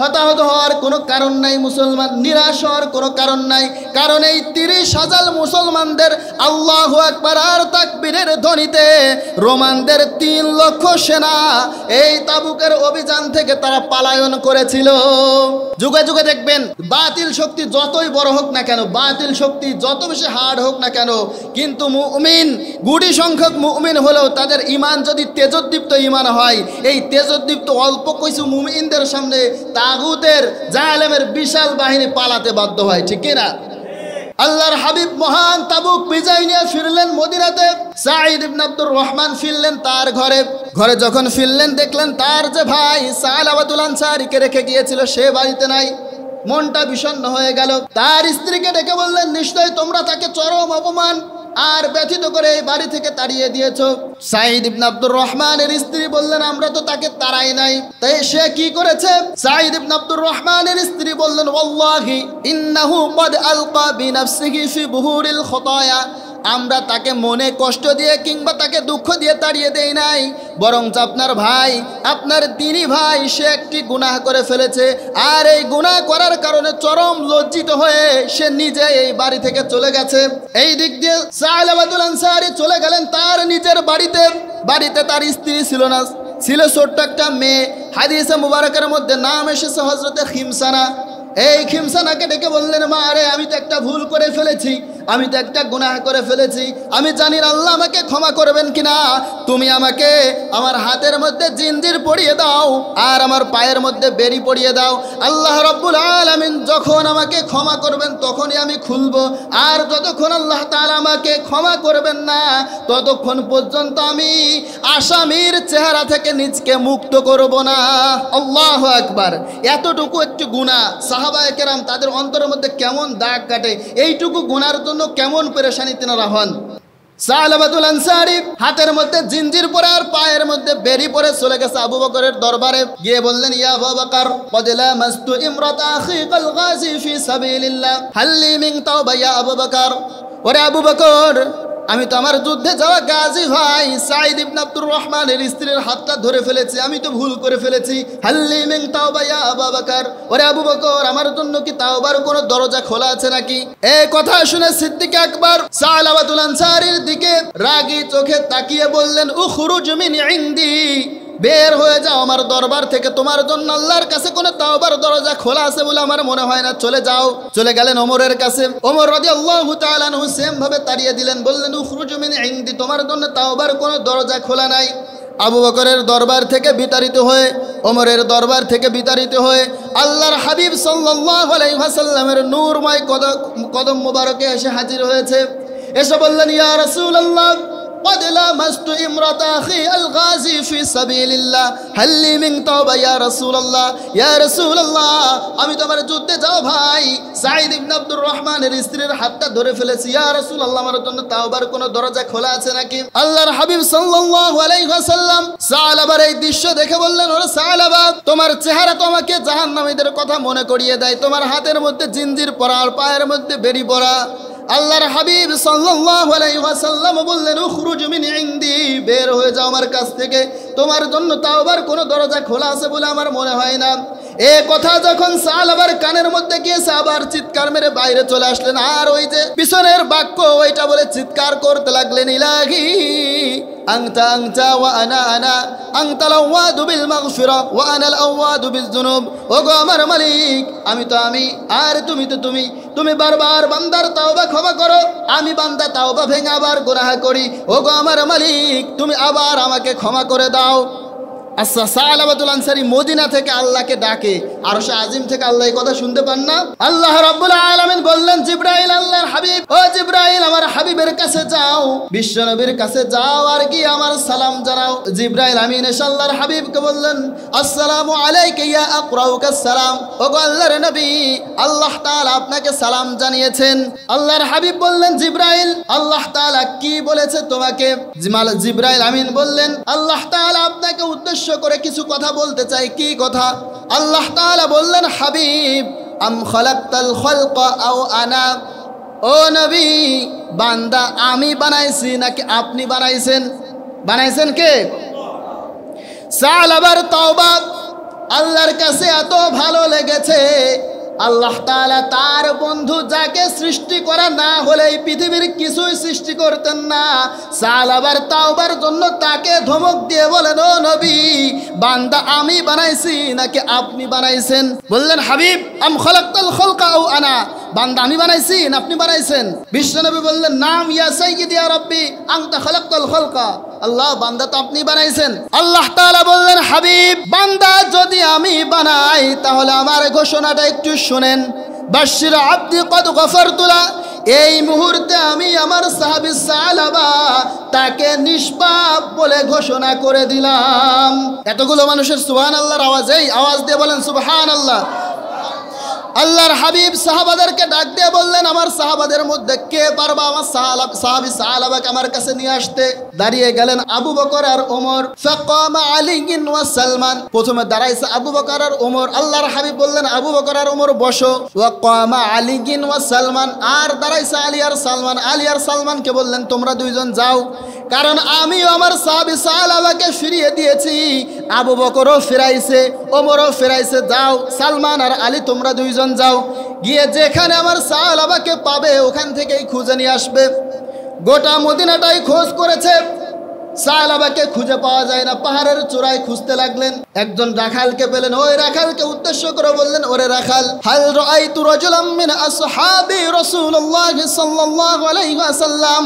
হতাহত হওয়ার কোনো কারণ নাই মুসলমান, নিরাশ হওয়ার কোনো কারণ নাই, কারণ এই 30,000 মুসলমানদের আল্লাহু আকবার আর তাকবীরের ধ্বনিতে রোমানদের 3 লক্ষ সেনা এই তাবুকের অভিযান থেকে তারা পলায়ন করেছিল। যুগে যুগে দেখবেন বাতিল শক্তি যতই বড় হোক না কেন, বাতিল শক্তি যত বেশি হার্ড হোক না কেন, কিন্তু মুমিন, গুটি সংখ্যক মুমিন হলেও তাদের ঈমান যদি তেজোদ্দীপ্ত ঈমান হয়, এই তেজোদ্দীপ্ত অল্প কিছু মুমিনদের সামনে তাগুতের জালেমের বিশাল বাহিনী পালাতে বাধ্য হয়, ঠিক কিনা? আল্লাহর হাবিব মহান তাবুক বিজয় নিয়ে ফিরলেন মদিনাতে। সাঈদ ইবনে আব্দুর রহমান ফিরলেন তার ঘরে। ঘরে যখন ফিরলেন, দেখলেন তার যে ভাই সালাবাতুল আনসারীকে রেখে গিয়েছিল সে বাড়িতে নাই। মনটা বিষণ্ণ হয়ে গেল। তার স্ত্রীকে ডেকে বললেন, নিশ্চয় তোমরা তাকে চরম অপমান আর ব্যথিত করে এই বাড়ি থেকে তাড়িয়ে দিয়েছো। সাঈদ ইবনে আব্দুর রহমানের স্ত্রী বললেন, আমরা তো তাকে তাড়াই নাই, তাই সে কি করেছে? সাঈদ ইবনে আব্দুর রহমানের স্ত্রী বললেন, ওয়াল্লাহি ইন্নাহু ক্বাদ আলকা বিনাফসিহি ফি বুহুরিল খতায়া, আমরা তাকে মনে কষ্ট দিয়ে কিংবা তাকে দুঃখ দিয়ে তাড়িয়ে দেই নাই, বরঞ্চ আপনার ভাই, আপনার দিনী ভাই, সে একটি গুনাহ করে ফেলেছে, আর এই গুনাহ করার কারণে চরম লজ্জিত হয়ে সে নিজে এই বাড়ি থেকে চলে গেছে। এই দিক দিয়ে সালাবাতুল আনসারী চলে গেলেন তার নিজের বাড়িতে। বাড়িতে তার স্ত্রী ছিল না, ছিল ছোট্ট একটা মেয়ে। হাদিসে মুবারকের মধ্যে নাম এসেছে হযরতে খিমসানা। এই খিমসানাকে ডেকে বললেন, মা রে, আমি তো একটা ভুল করে ফেলেছি, আমি তো একটা গুনাহ করে ফেলেছি, আমি জানি না আল্লাহ আমাকে ক্ষমা করবেন কিনা। তুমি আমাকে আমার হাতের মধ্যে জিঞ্জির পরিয়ে দাও আর আমার পায়ের মধ্যে বেড়ি পরিয়ে দাও। আল্লাহ রাব্বুল আলামিন যখন আমাকে ক্ষমা করবেন তখনই আমি খুলব, আর যতক্ষণ আল্লাহ তাআলা আমাকে ক্ষমা করবেন না ততক্ষণ পর্যন্ত আমি আসামির চেহারা থেকে নিজকে মুক্ত করব না। আল্লাহু আকবার। এতটুকু একটু গুনাহ সাহাবায়ে কেরাম তাদের অন্তরের মধ্যে কেমন দাগ কাটে, এইটুকু গুনার জন্য কেমন পেরেশানি তিনারা হন। সালাবাতুল আনসারী হাতের মধ্যে জিঞ্জির পরে আর পায়ের মধ্যে বেড়ি পরে চলে গেছে আবু বকরের দরবারে, গিয়ে বললেন, ইয়া আবু বকর, ক্বাদ লামাস্তু ইমরাত আখিকাল গাযী ফি সাবিলিল্লাহ, হাল লি মিন তাওবা ইয়া আবু বকর। ওরে আবু বকর, আমি তো আমার যুদ্ধে যাওয়া গাজী ভাই সাঈদ ইবনে আব্দুর রহমানের স্ত্রীর হাতটা ধরে ফেলেছি, আমি তো ভুল করে ফেলেছি। হাল্লি মিন তাওবা ইয়া আবু বকর। ওরে আবু বকর, আমার জন্য কি তাওবার কোনো দরজা খোলা আছে নাকি? এই কথা শুনে সিদ্দিক আকবর সালাবাতুল আনসারীর দিকে রাগী চোখে তাকিয়ে বললেন, উখরুজ মিন ইনদি, বের হয়ে যাও আমার দরবার থেকে, তোমার জন্য আল্লাহর কাছে কোনো তাওবার দরজা খোলা আছে বলে আমার মনে হয় না, চলে যাও। চলে গেলেন ওমরের কাছে। ওমর রাদিয়াল্লাহু তাআলা আনহু সেম ভাবে তাড়িয়ে দিলেন, বললেন, উখরুজ মিন ইনদি, তোমার জন্য তাওবার কোনো দরজা খোলা নাই। আবু বকরের দরবার থেকে বিতাড়িত হয়ে, ওমরের দরবার থেকে বিতাড়িত হয়ে আল্লাহর হাবিব সাল্লাল্লাহু আলাইহি ওয়াসাল্লামের নূরময় কদম মুবারকে এসে হাজির হয়েছে। এসে বললেন, ইয়া রাসূলুল্লাহ, قد لامست امرأة أخي الغازي في سبيل الله هل لي من توبة يا رسول الله يا رسول الله। আমি তোমার যুদ্ধে যাও ভাই সাঈদ ইবনে আব্দুর রহমানের স্ত্রীর হাতটা ধরে ফেলেছি, ইয়া রাসূলুল্লাহ, আমার জন্য তাওবার কোনো দরজা খোলা আছে নাকি? আল্লাহর হাবিব সাল্লাল্লাহু আলাইহি ওয়াসাল্লাম সালাবার এই দৃশ্য দেখে বললেন, ওরে সালাবা, তোমার চেহারা তো আমাকে জাহান্নামীদের কথা মনে করিয়ে দেয়, তোমার হাতের মধ্যে জিঞ্জির পরা আর পায়ের মধ্যে বেড়ি পরা। আল্লাহর হাবিব সাল্লাল্লাহু আলাইহি ওয়াসাল্লাম বললেন, উখরুজ মিন ইনদি, বের হয়ে যাও আমার কাছ থেকে, তোমার জন্য তাওবার কোনো দরজা খোলা আছে বলে আমার মনে হয় না। এই কথা যখন সাহাবার কানের মধ্যে গিয়েছে, আবার চিৎকার মেরে বাইরে চলে আসলেন, আর ওই যে পিছনের বাক্য ওইটা বলে চিৎকার করতে লাগলেন, ইলাহি আনতা আনতা ওয়া আনা আনা আনতাল আওয়াদু বিল মাগফিরা ওয়া আনাল আওয়াদু বিজ যুনুব। ওগো আমার মালিক, আমি তো আমি আর তুমি তো তুমি, তুমি বারবার বান্দার তাওবা ক্ষমা করো, আমি বান্দা তাওবা ভেঙে আবার গুনাহ করি। ওগো আমার মালিক, তুমি আবার আমাকে ক্ষমা করে দাও। আচ্ছা, সালাবাতুল আনসারী মদিনা থেকে আল্লাহকে ডাকে, আরশে আজিম থেকে আল্লাহ এই কথা শুনতে পান না? আল্লাহ রাব্বুল আলামিন বললেন, জিবরাইল, আল্লাহর হাবিব, ও জিবরাইল, আমার হাবিবের কাছে যাও, বিশ্বনবীর কাছে যাও, আর কি আমার সালাম জানাও। জিবরাইল আমিন এসে আল্লাহর হাবিবকে বললেন, আসসালামু আলাইকা ইয়া আকরাউকাস সালাম। ওগো আল্লাহর নবী, আল্লাহ তাআলা আপনাকে সালাম জানিয়েছেন। আল্লাহর হাবিব বললেন, জিবরাইল, আল্লাহ তাআলা কি বলেছে তোমাকে? জিবরাইল আমিন বললেন, আল্লাহ তাআলা আপনাকে উদ্দেশ্য করে কিছু কথা বলতে চাই। কি কথা? আল্লাহ তাআলা বললেন, হাবিব, আম খালাকতাল খালকা আও আনা, ও নবী, বান্দা আমি বানাইছি নাকি আপনি বানাইছেন? বানাইছেন কে? সালাবার তাওবা আল্লাহর কাছে এত ভালো লেগেছে, আল্লাহ তাআলা তার বন্ধু যাকে সৃষ্টি করা না হলে এই পৃথিবীর কিছুই সৃষ্টি করতেন না, সালাবার তাওবার জন্য তাকে ধমক দিয়ে বলেন, ও নবী, বান্দা আমি বানাইছি নাকি আপনি বানাইছেন? বললেন, হাবিব, আম খালাকতাল খালকা আও আনা, বান্দা আমি বানাইছি না আপনি বানাইছেন? বিশ্বনবী বললেন, নাম ইয়া সাইয়্যিদি ইয়া রাব্বি আনতা খালাকতাল খালকা, আল্লাহ, বান্দা তো আপনি বানাইছেন। আল্লাহ তাআলা বললেন, হাবিব, বান্দা যদি আমি বানাই তাহলে আমার ঘোষণাটা একটু শুনেন, বাশশির আব্দি কদ গফারতু লা, এই মুহূর্তে আমি আমার সাহাবী সালাবা তাকে নিষ্পাপ বলে ঘোষণা করে দিলাম। এতগুলো মানুষের সুবহানাল্লাহর আওয়াজ, এই আওয়াজ দিয়ে বলেন সুবহানাল্লাহ। আল্লাহর হাবিব সাহাবাদেরকে ডাক দিয়ে বললেন, আমার সাহাবাদের মধ্যে কে পারবা আমার সাহাবী সাহাবাকে আমার কাছে নিয়ে আসতে? দাঁড়িয়ে গেলেন আবু বকর আর ওমর। ফাকামা আলী ওয়া সালমান, প্রথমে দাঁড়াইছে আবু বকর আর ওমর। আল্লাহর হাবিব বললেন, আবু বকর আর ওমর বসো। ওয়া কামা আলী ওয়া সালমান, আর দাঁড়াইছে আলী আর সালমান। আলী আর সালমানকে বললেন, তোমরা দুইজন যাও, কারণ আমিও আমার সাহাবী সাহাবাকে ফিরিয়ে দিয়েছি, আবু বকরও ফিরাইছে, ওমরও ফিরাইছে, যাও সালমান আর আলী তোমরা দুইজন যাও, গিয়ে যেখানে আমার সাহাবাকে পাবে ওখান থেকেই খুঁজে নিয়ে আসবে। গোটা মদিনাটাই খোঁজ করেছে, সালাবাকে খুঁজে পাওয়া যায় না, পাহাড়ের চূড়ায় খুঁজতে লাগলেন। একজন রাখালকে পেলেন, ওই রাখালকে উদ্দেশ্য করে বললেন, ওরে রাখাল, হাল রাআইতু রাজুলাম মিন আসহাবি রাসূলুল্লাহ সাল্লাল্লাহু আলাইহি ওয়াসাল্লাম,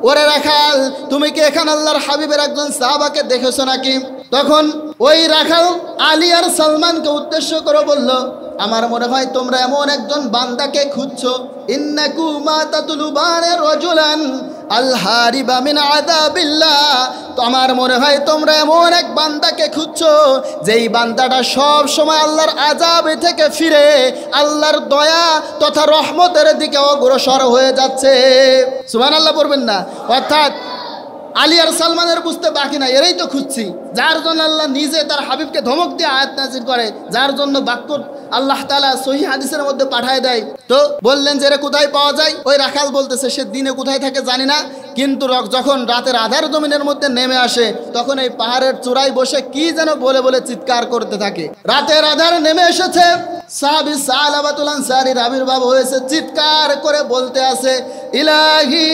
ওরে রাখাল, তুমি কি এখানে আল্লাহর হাবিবের একজন সাহাবাকে দেখেছো নাকি? তখন ওই রাখাল আলী আর সালমানকে উদ্দেশ্য করে বলল, আমার মনে হয় তোমরা এমন একজন বান্দাকে খুঁজছো, ইন্নাকুমা তাতলুবানা রাজুলান আল হারিবা মিন আযাবিল্লাহ, তো আমার মনে হয় তোমরা এমন এক বান্দাকে খুঁজছো যেই বান্দাটা সব সময় আল্লাহর আযাব থেকে ফিরে আল্লাহর দয়া তথা রহমতের দিকে অগ্রসর হয়ে যাচ্ছে। সুবহানাল্লাহ পড়বেন না? অর্থাৎ আলী আর সালমানের বুঝতে বাকি নাই, এরাই তো খুঁজছি, যার জন্য আল্লাহ নিজে তার হাবিবকে ধমক দিয়ে আয়াত নাযিল করে, যার জন্য বাক্য আল্লাহ তাআলা সহিহ হাদিসের মধ্যে পাঠায় দেয়। তো বললেন যে এরা কোথায় পাওয়া যায়? ওই রাখাল বলতেছে, সে দিনে কোথায় থাকে জানি না, কিন্তু যখন রাতের আধার জমিনের মধ্যে নেমে আসে তখন এই পাহাড়ের চূড়ায় বসে কি যেন বলে বলে চিৎকার করতে থাকে। রাতের আধার নেমে এসেছে, সাহাবী সালাবাতুল আনসারীর আবির্ভাব হয়েছে, চিৎকার করে বলতে আছে, ইলাহি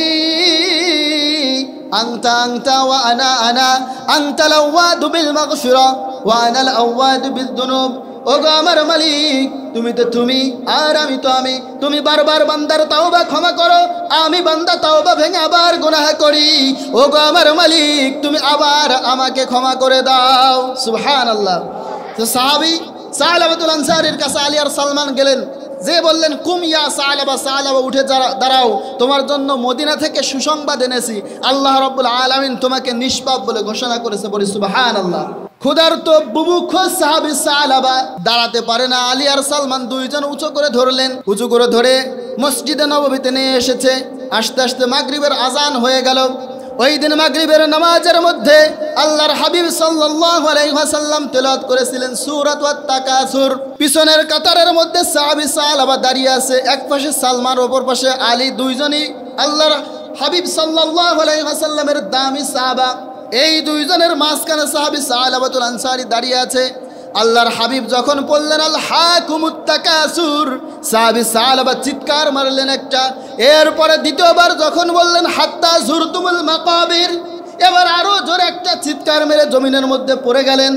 আনতা আনতা ওয়া আনা আনা আনতাল আওয়াদু বিল মাগফিরা ওয়া আনাল আওয়াদু বিদ-দুনুব, ওগো আমার মালিক, তুমি তো তুমি আর আমি তো আমি, তুমি বারবার বান্দার তাওবা ক্ষমা করো, আমি বান্দা তাওবা ভেঙে আবার গুনাহ করি, ওগো আমার মালিক, তুমি আবার আমাকে ক্ষমা করে দাও। সুবহানাল্লাহ। তো সাহাবী সালাবাতুল আনসারীর কাছে আলী আর সালমান গেলেন, যে বললেন, কুম ইয়া সালাবা, সালাবা উঠে দাঁড়াও, তোমার জন্য মদিনা থেকে সুসংবাদ এনেছি, আল্লাহ রাব্বুল আলামিন তোমাকে নিষ্পাপ বলে ঘোষণা করেছে। বলি সুবহানাল্লাহ। ক্ষুধার্ত বুভুক্ষ সাহাবী সালাবা দাঁড়াতে পারে না, আলী আর সালমান দুইজন উঁচু করে ধরলেন, উঁচু করে ধরে মসজিদে নববীতে নিয়ে এসেছে। আস্তে আস্তে মাগরিবের আজান হয়ে গেল। ওই দিন মাগরিবের নামাজের মধ্যে আল্লাহর হাবিব সাল্লাল্লাহু আলাইহি ওয়াসাল্লাম তেলাওয়াত করেছিলেন সূরাত আত-তাকাসুর। পিছনের কাতারের মধ্যে সাহাবী সালাবা দাঁড়িয়ে আছে, এক পাশে সালমান, অপর পাশে আলী, দুইজনই আল্লাহর হাবিব সাল্লাল্লাহু আলাইহি ওয়াসাল্লামের দামি সাহাবা। এই দুইজনের মাঝখানে সাহাবী সালাবাতুল আনসারী দাঁড়িয়ে আছে। আল্লাহর হাবিব যখন বললেন আল হাকুমুত তাকাসুর, সাহাবী সালাবা চিৎকার মারলেন একটা। এরপরে দ্বিতীয়বার যখন বললেন হাত্তা যুরতুমুল মাকাবির, এবার আরো জোরে একটা চিৎকার মেরে জমিনের মধ্যে পড়ে গেলেন।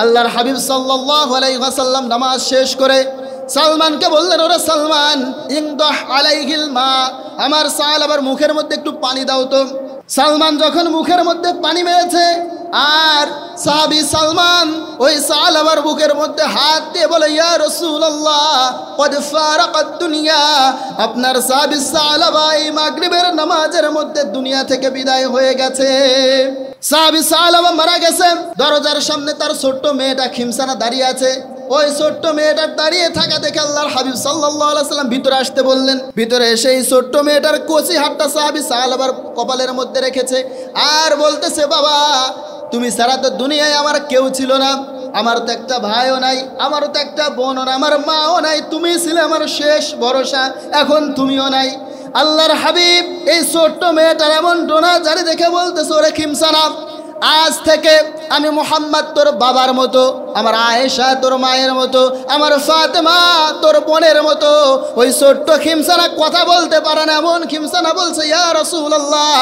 আল্লাহর হাবিব সাল্লাল্লাহু আলাইহি ওয়াসাল্লাম নামাজ শেষ করে সালমানকে বললেন, ওরে সালমান, ইনদাহ আলাইহিল মা, আমার সালাবার মুখের মধ্যে একটু পানি দাও তো। সালমান যখন মুখের মধ্যে পানি মেরেছে, আর সাহাবী সালমান ওই সালাবার বুকের মধ্যে হাত দিয়ে বলে, ইয়া রাসূলুল্লাহ কদ ফারাকাত দুনিয়া, আপনার সাহাবী সালাবা এই মাগরিবের নামাজের মধ্যে দুনিয়া থেকে বিদায় হয়ে গেছে। সাহাবী সালাবা মারা গেছে। দরজার সামনে তার ছোট্ট মেয়েটা খিমসানা দাঁড়িয়ে আছে। ওই ছোট্ট মেয়েটার দাঁড়িয়ে থাকা দেখে আল্লাহর হাবিব সাল্লাল্লাহু আলাইহি ওয়াসাল্লাম ভিতরে আসতে বললেন। ভিতরে এসে এই ছোট্ট মেয়েটার কচি হাতটা সাহাবী সালাবার কপালের মধ্যে রেখেছে, আর বলতেছে, বাবা, তুমি ছাড়া তো দুনিয়ায় আমার কেউ ছিল না, আমার তো একটা ভাইও নাই, আমারও তো একটা বোনও না, আমার মাও নাই, তুমি ছিলে আমার শেষ ভরসা, এখন তুমিও নাই। আল্লাহর হাবিব এই ছোট্ট মেয়েটার এমন ডোনা জারি দেখে বলতেছে, ওরে খিমসানা, আজ থেকে আমি মুহাম্মদ তোর বাবার মতো, আমার আয়েশা তোর মায়ের মতো, আমার ফাতেমা তোর বোনের মতো। ওই ছোট্ট খিমসানা কথা বলতে পারে না, এমন খিমসানা বলছে, ইয়া রাসূলুল্লাহ,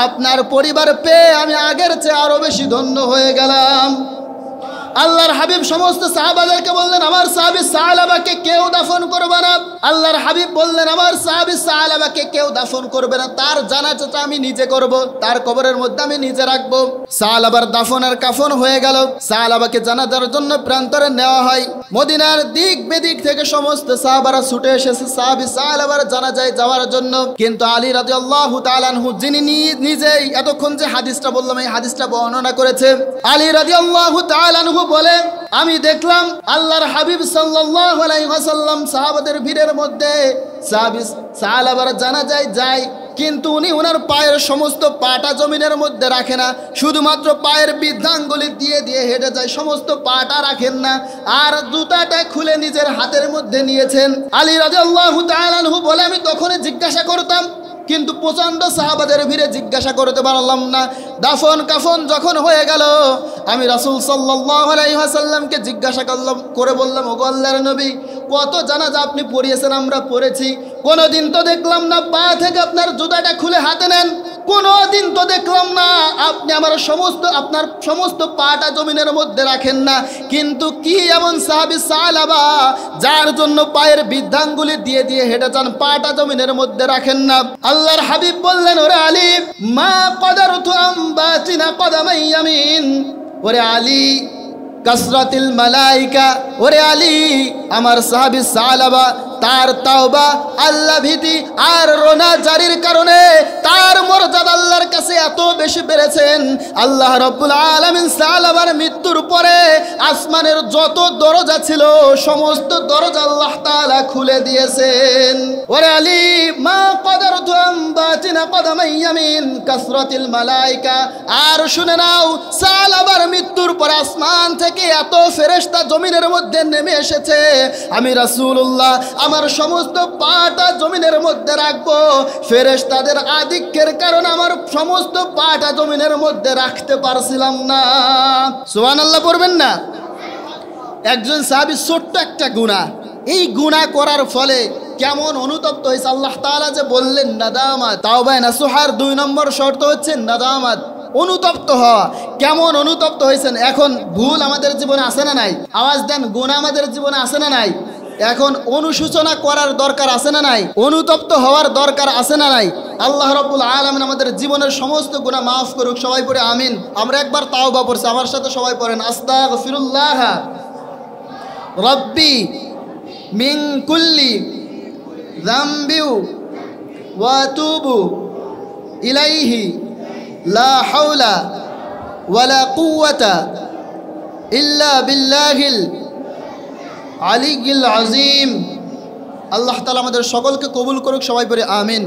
আপনার পরিবার পেয়ে আমি আগের চেয়ে আরো বেশি ধন্য হয়ে গেলাম। আল্লাহর হাবিব সমস্ত সাহাবাদেরকে বললেন, আমার সাহাবী সালাবাকে কেউ দাফন করবে না। আল্লাহর হাবিব বললেন, আমার সাহাবী সালাবাকে কেউ দাফন করবে না, তার জানাজাটা আমি নিজে করব, তার কবরের মধ্যে আমি নিজে রাখবো। সালাবার দাফনের কাফন হয়ে গেল। সালাবাকে জানাজার জন্য প্রান্তরে নেওয়া হয়। মদিনার দিক বেদিক থেকে সমস্ত সাহাবারা ছুটে এসেছে সাহাবী সালাবার জানাজায় যাওয়ার জন্য। কিন্তু আলী রাদিয়াল্লাহু তাআলা আনহু, যিনি নিজেই এতক্ষণ যে হাদিসটা বললাম এই হাদিসটা বর্ণনা করেছে, আলী রাদিয়াল্লাহু তাআলা আনহু বলে, আমি দেখলাম আল্লাহর হাবিব সাল্লাল্লাহু আলাইহি ওয়াসাল্লাম সাহাবাদের ভিড়ের মধ্যে সাহাবী সালাবার জানাজায় যায়, কিন্তু উনি ওনার পায়ের সমস্ত পাটা জমিনের মধ্যে রাখে না, শুধুমাত্র পায়ের বৃদ্ধাঙ্গুলি দিয়ে দিয়ে হেঁটে যায়, সমস্ত পাটা রাখেন না, আর জুতাটা খুলে নিজের হাতের মধ্যে নিয়েছেন। আলী রাদিয়াল্লাহু তাআলা আনহু বলে, আমি তখনই জিজ্ঞাসা করতাম, কিন্তু প্রচণ্ড সাহাবাদের ভিড়ে জিজ্ঞাসা করতে পারলাম না। দাফন কাফন যখন হয়ে গেল, আমি রাসূল সাল্লাল্লাহু আলাইহি ওয়াসাল্লামকে জিজ্ঞাসা করে বললাম, ওগো আল্লাহর নবী, কত জানাজা আপনি পড়িয়েছেন? আমরা পড়েছি, কোনোদিন তো দেখলাম না পা থেকে আপনার জুতাটা খুলে হাতে নেন, কোনোদিন তো দেখলাম না আপনি আপনার সমস্ত পাটা জমিনের মধ্যে রাখেন না। কিন্তু কি এমন সাহাবী সালাবা যার জন্য পায়ের বৃদ্ধাঙ্গুলি দিয়ে দিয়ে হেঁটে যান, পাটা জমিনের মধ্যে রাখেন না? আল্লাহর হাবিব বললেন, ওরে আলী, মা কদারতু আমবাতিনা কদামাই ইয়ামিন, ওরে আলী কাসরাতিল মালাইকা, ওরে আলী, আমার সাহাবী সালাবা তার তাওবা, আল্লাহ ভীতি আর রোনা জারির কারণে তার মর্যাদা আল্লাহর কাছে এত বেশি বেড়েছেন। আল্লাহ রাব্বুল আলামিন সালাবার মৃত্যুর পরে আসমানের যত দরজা ছিল সমস্ত দরজা আল্লাহ তাআলা খুলে দিয়েছেন। ওরে আলী, মা কদারতু আমবাতিনা কদামাই ইয়ামিন কাসরাতিল মালাইকা। আর শুনে নাও, সালাবার মৃত্যুর পর আসমান থেকে এত ফেরেশতা জমিনের মধ্যে নেমে এসেছে, আমি রাসূলুল্লাহ আমার সমস্ত পাটা জমিনের মধ্যে রাখবো। ফেরেশতাদের আধিক্যের কারণে আমার সমস্ত পাটা জমিনের মধ্যে রাখতে পারছিলাম না। সুবহানাল্লাহ পড়বেন না? একজন সাহাবী ছোট্ট একটা গুনাহ, এই গুনাহ করার ফলে কেমন অনুতপ্ত হয়েছে। আল্লাহ তাআলা যে বললেন নাদামাত, তাওবা নাসুহার 2 নম্বর শর্ত হচ্ছে নাদামাত, অনুতপ্ত হওয়া। কেমন অনুতপ্ত হয়েছেন? এখন ভুল আমাদের জীবনে আছে না নাই? আওয়াজ দেন, গুনাহ আমাদের জীবনে আছে না নাই? এখন অনুশোচনা করার দরকার আছে না নাই? অনুতপ্ত হওয়ার দরকার আছে না নাই? আল্লাহ রাব্বুল আলামিন আমাদের জীবনের সমস্ত গুনাহ মাফ করুক। সবাই পড়ে আমিন। আমরা একবার তাওবা পড়ছি, আমার সাথে সবাই পড়েন, আস্তাগফিরুল্লাহ রাব্বি মিন কুল্লি যামবি ওয়া আতুবু ইলাইহি লা হাওলা ওয়ালা কুওয়াতা ইল্লা বিল্লাহিল আলিয়্যিল আযীম। আল্লাহ তাআলা আমাদের সকলকে কবুল করুক। সবাই পড়ে আমিন।